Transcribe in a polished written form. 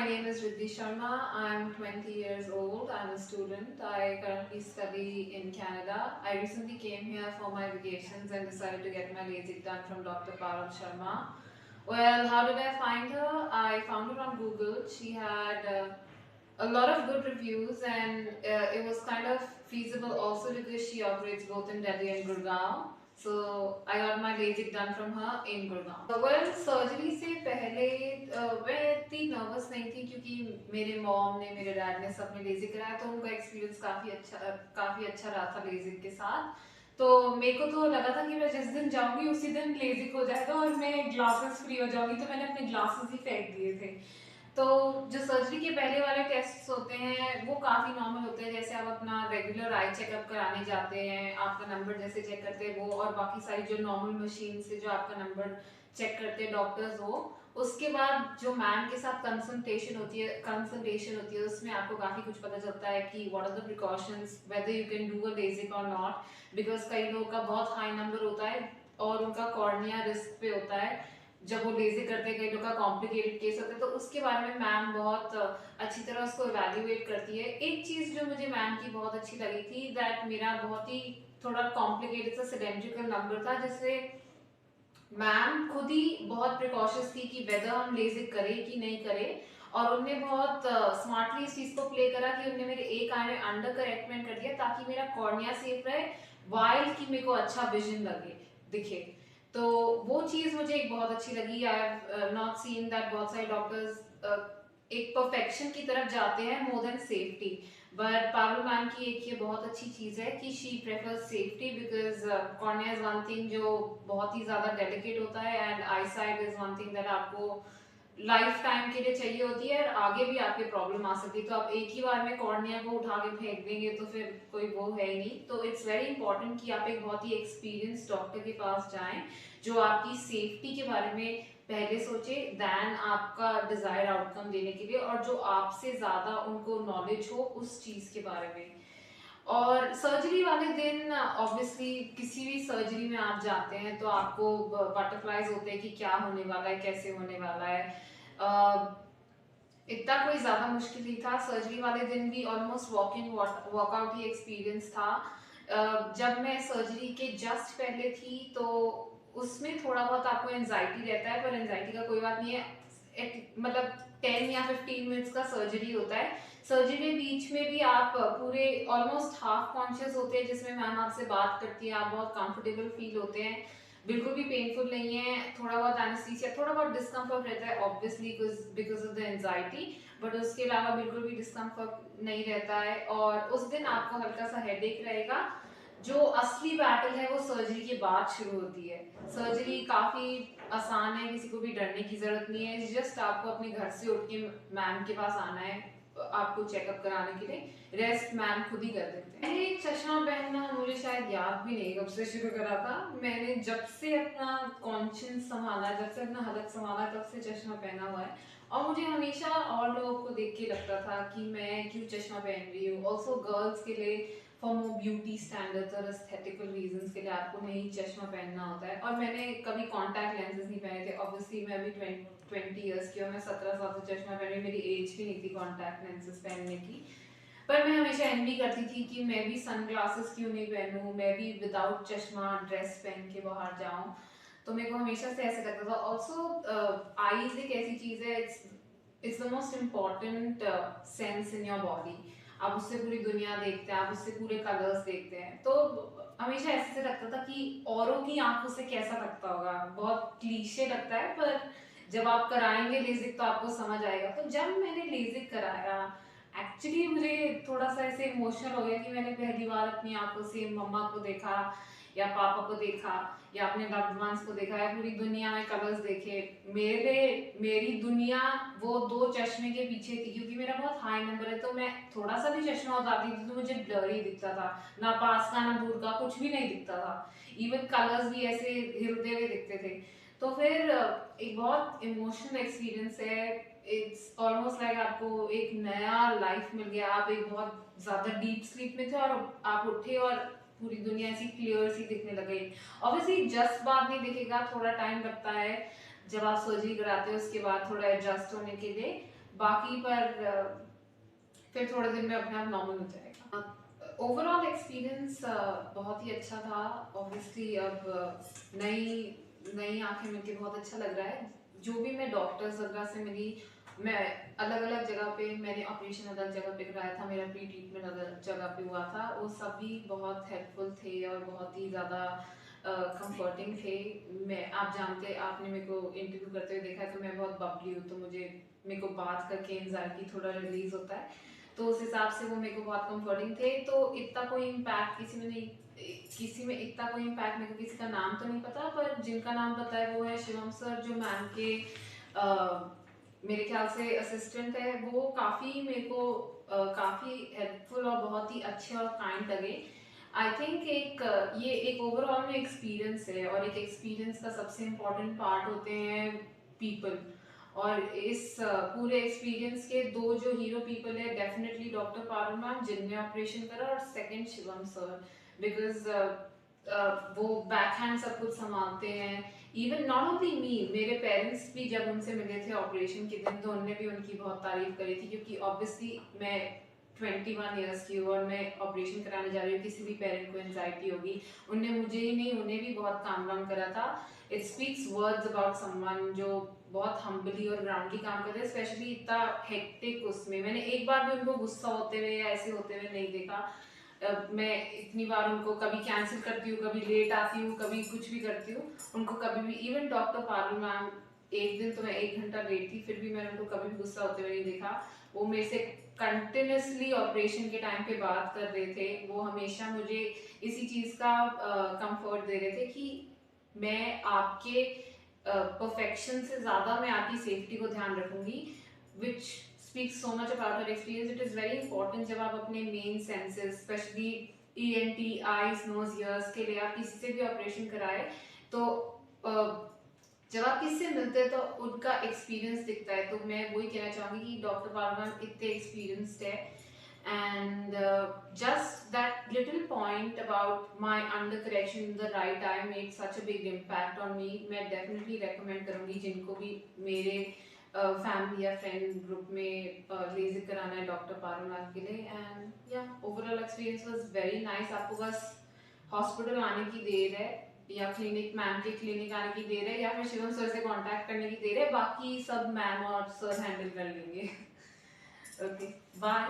my name is Riddhi Sharma. I'm 20 years old. I'm a student. I currently study in Canada. I recently came here for my vacations and decided to get my LASIK done from Dr. Param Sharma. Well, how did I find her? I found her on Google. She had a lot of good reviews, and it was kind of feasible also because she operates both in Delhi and Gurgaon. So I got my LASIK done from her in Gurgaon. Well, surgery से पहले मैं इतनी nervous नहीं थी क्योंकि मेरे mom ने मेरे डैड ने सबने लेजिक कराया, तो उनका एक्सपीरियंस काफ़ी अच्छा रहा था लेजिक के साथ। तो मेरे को तो लगा था कि मैं जिस दिन जाऊंगी उसी दिन लेजिक हो जाएगा और मैं ग्लासेस फ्री हो जाऊंगी, तो मैंने अपने ग्लासेस ही फेंक दिए थे। तो जो सर्जरी के पहले वाले टेस्ट होते हैं वो काफ़ी नॉर्मल होते हैं, जैसे आप अपना रेगुलर आई चेकअप कराने जाते हैं, आपका नंबर जैसे चेक करते हैं वो, और बाकी सारी जो नॉर्मल मशीन से जो आपका नंबर चेक करते हैं डॉक्टर्स वो। उसके बाद जो मैम के साथ कंसल्टेशन होती है उसमें आपको काफ़ी कुछ पता चलता है कि what are the precautions, whether you can do a lasik और नॉट, बिकॉज कई लोगों का बहुत हाई नंबर होता है और उनका कॉर्निया रिस्क पे होता है जब वो लेजिक करते हैं, कई लोग का कॉम्प्लिकेटेड केस होता है, तो उसके बारे में मैम बहुत अच्छी तरह उसको इवेल्युएट करती है। एक चीज़ जो मुझे मैम की बहुत अच्छी लगी थी, दैट मेरा बहुत ही थोड़ा कॉम्प्लिकेटेड सा सिलेंड्रिकल नंबर था, जिससे मैम खुद ही बहुत प्रिकॉशंस थी कि वेदर हम लेजिक करें कि नहीं करें, और उनने बहुत स्मार्टली इस चीज़ को प्ले करा कि उनने मेरे एक आई में अंडर करेक्टमेंट कर दिया ताकि मेरा कॉर्निया सेफ रहे, वाइल कि मेरे को अच्छा विजन लगे दिखे। तो वो चीज़ मुझे एक बहुत अच्छी लगी। I have not seen that बहुत सारे डॉक्टर्स एक परफेक्शन की तरफ जाते हैं मोर देन सेफ्टी, बट पावल मैम की एक ये बहुत अच्छी चीज़ है कि she prefers safety, because cornea is one thing जो बहुत ही ज़्यादा डेलिकेट होता है, and I site is one thing that आपको लाइफ टाइम के लिए चाहिए होती है और आगे भी आपके प्रॉब्लम आ सकती है। तो आप एक ही बार में कॉर्निया को उठा के फेंक देंगे तो फिर कोई वो है ही नहीं। तो इट्स वेरी इंपॉर्टेंट कि आप एक बहुत ही एक्सपीरियंस डॉक्टर के पास जाएं जो आपकी सेफ्टी के बारे में पहले सोचे दैन आपका डिजायर्ड आउटकम देने के लिए, और जो आपसे ज्यादा उनको नॉलेज हो उस चीज के बारे में। और सर्जरी वाले दिन ऑब्वियसली किसी भी सर्जरी में आप जाते हैं तो आपको बटरफ्लाइज होते हैं कि क्या होने वाला है, कैसे होने वाला है। इतना कोई ज़्यादा मुश्किल नहीं था। सर्जरी वाले दिन भी almost walk in walkout he experience था। जब मैं सर्जरी के जस्ट पहले थी तो उसमें थोड़ा बहुत आपको एनजाइटी रहता है, पर एनजाइटी का कोई बात नहीं है। मतलब 10 या 15 मिनट्स का सर्जरी होता है। सर्जरी के बीच में भी आप पूरे ऑलमोस्ट हाफ कॉन्शियस होते हैं, जिसमें मैम आपसे बात करती है, आप बहुत कंफर्टेबल फील होते हैं, बिल्कुल भी पेनफुल नहीं है। थोड़ा बहुत एनेस्थीसिया, थोड़ा बहुत डिस्कम्फर्ट रहता है obviously because of the anxiety, but उसके अलावा बिल्कुल भी डिस्कम्फर्ट नहीं रहता है। और उस दिन आपको हल्का सा हेडेक रहेगा। जो असली बैटल है वो सर्जरी के बाद शुरू होती है। सर्जरी काफ़ी आसान है, किसी को भी डरने की ज़रूरत नहीं है। जस्ट आपको अपने घर से उठ के मैम के पास आना है आपको चेकअप कराने के लिए, रेस्ट मैम खुद ही कर देते हैं। मैंने चश्मा पहनना मुझे शायद याद भी नहीं कब से शुरू करा था। मैंने जब से अपना कॉन्शियस संभाला, जब से अपना हलक संभाला, तब से चश्मा पहना हुआ है। और मुझे हमेशा और लोगों को देख के लगता था कि मैं क्यों चश्मा पहन रही हूँ। ऑल्सो गर्ल्स के लिए फॉर मोर ब्यूटी स्टैंडर्ड्स और एस्थेटिकल रीजंस के लिए आपको नहीं चश्मा पहनना होता है। और मैंने कभी कॉन्टैक्ट लेंसेज नहीं पहने थे। ऑब्वियसली मैं अभी 20 ईयर्स की हूँ, मैं 17 साल से चश्मा पहन रही हूँ, मेरी एज भी नहीं थी कॉन्टैक्ट लेंसेज पहनने की। पर मैं हमेशा एनवी करती थी कि मैं भी सन ग्लासेस क्यों नहीं पहनूं, मैं भी विदाउट चश्मा ड्रेस पहन के बाहर जाऊं। तो मेरे को हमेशा से ऐसे लगता था। ऑल्सो आईज एक ऐसी चीज़ है, it's the most important sense in your body. आप उससे पूरी दुनिया देखते हैं, आप उससे पूरे कलर्स देखते हैं। तो हमेशा ऐसे से लगता था कि औरों की आंखों से कैसा लगता होगा। बहुत क्लीशे लगता है, पर जब आप कराएंगे लेजिक तो आपको समझ आएगा। तो जब मैंने लेजिक कराया, एक्चुअली मुझे थोड़ा सा ऐसे इमोशनल हो गया कि मैंने पहली बार अपनी आंखों से मम्मा को देखा या पापा को देखा या अपने लव्ड वंस को देखा या पूरी दुनिया में कलर्स देखे। मेरी दुनिया वो दो चश्मे के पीछे थी, क्योंकि मेरा बहुत हाई नंबर है। तो मैं थोड़ा सा भी चश्मा उतारती थी तो मुझे ब्लर ही दिखता था, ना पास का ना दूर का, कुछ भी नहीं दिखता था। इवन कलर्स भी ऐसे हिलते हुए दिखते थे। तो फिर एक बहुत इमोशनल एक्सपीरियंस है। इट्स ऑलमोस्ट लाइक आपको एक नया लाइफ मिल गया। आप एक बहुत ज़्यादा डीप स्लीप में थे और आप उठे और पूरी दुनिया ऐसी क्लियर सी दिखने लग गई। ऑब्वियसली जस्ट बाद नहीं दिखेगा, थोड़ा टाइम लगता है जब आप सर्जरी कराते हो उसके बाद थोड़ा एडजस्ट होने के लिए। बाकी पर फिर थोड़े दिन में अपने आप नॉर्मल हो जाएगा। ओवरऑल एक्सपीरियंस बहुत ही अच्छा था। ऑब्वियसली अब नई नई आंखें मिलके बहुत अच्छा लग रहा है। जो भी मैं डॉक्टर्स वगैरह से मिली, मैं अलग अलग जगह पे, मैंने ऑपरेशन अलग जगह पे कराया था, मेरा प्री ट्रीटमेंट अलग जगह पे हुआ था, वो सभी बहुत हेल्पफुल थे और बहुत ही ज़्यादा कंफर्टिंग थे। मैं, आप जानते, आपने मेरे को इंटरव्यू करते हुए देखा है तो मैं बहुत बबली हूँ, तो मेरे को बात करके एंजाइटी थोड़ा रिलीज होता है, तो उस हिसाब से वो मेरे को बहुत कंफर्टिंग थे। तो इतना कोई इम्पैक्ट किसी में इतना कोई इम्पैक्ट, मेरे को किसी का नाम तो नहीं पता, पर जिनका नाम पता है वो है शिवम सर, जो मैम के मेरे ख्याल से असिस्टेंट है। वो काफ़ी मेरे को काफ़ी हेल्पफुल और बहुत ही अच्छे और काइंड लगे। आई थिंक ये एक ओवरऑल में एक्सपीरियंस है, और एक एक्सपीरियंस का सबसे इम्पोर्टेंट पार्ट होते हैं पीपल। और इस पूरे एक्सपीरियंस के दो जो हीरो पीपल है, डेफिनेटली डॉक्टर पारुल मैम जिनने ऑपरेशन करा, और सेकंड शिवम सर, बिकॉज वो बैक हैंड सब कुछ संभालते हैं। इवन नॉट ओनली मी, मेरे पेरेंट्स भी जब उनसे मिले थे ऑपरेशन के दिन, तो उनने भी उनकी बहुत तारीफ करी थी, क्योंकि ऑब्वियसली मैं 21 ईयर्स की हूँ और मैं ऑपरेशन कराने जा रही हूँ, किसी भी पेरेंट को एंजाइटी होगी। उनने मुझे ही नहीं, उन्हें भी बहुत काम वाम करा था। It speaks words about someone जो बहुत हम्बली और ग्राउंडली काम करते हैं, स्पेशली इतना हेक्टिक उसमें। मैंने एक बार भी उनको गुस्सा होते हुए या ऐसे होते हुए नहीं देखा। मैं इतनी बार उनको कभी कैंसिल करती हूँ, कभी लेट आती हूँ, कभी कुछ भी करती हूँ, उनको कभी भी, इवन डॉक्टर पारुल मैम, एक दिन तो मैं 1 घंटा लेट थी, फिर भी मैंने उनको कभी भी गुस्सा होते हुए नहीं देखा। वो मेरे से कंटिन्यूसली ऑपरेशन के टाइम पे बात कर रहे थे। वो हमेशा मुझे इसी चीज़ का कंफर्ट दे रहे थे कि मैं आपके परफेक्शन से ज़्यादा मैं आपकी सेफ्टी को ध्यान रखूंगी, which speaks so much about her experience. It is very important जब आप अपने main senses, specially ENT, eyes, nose, ears के लिए आप किसी से भी ऑपरेशन कराए, तो जब आप किससे मिलते हैं तो उनका एक्सपीरियंस दिखता है। तो मैं वही कहना चाहूँगी कि डॉक्टर पारमान इतने एक्सपीरियंस्ड है। And just that little point about my under correction in the right eye made such a big impact on me. मैं definitely recommend करूँगी जिनको भी मेरे फैमिली या फ्रेंड ग्रुप में लेजर कराना है डॉक्टर पारुनाथ के लिए। एंड या overall experience was very nice. आपको बस हॉस्पिटल आने की देर है, या क्लिनिक, मैम के क्लिनिक आने की देर है, या फिर शिवम सर से कांटेक्ट करने की देर है, बाकी सब मैम और सर हैंडल कर लेंगे। Okay, bye.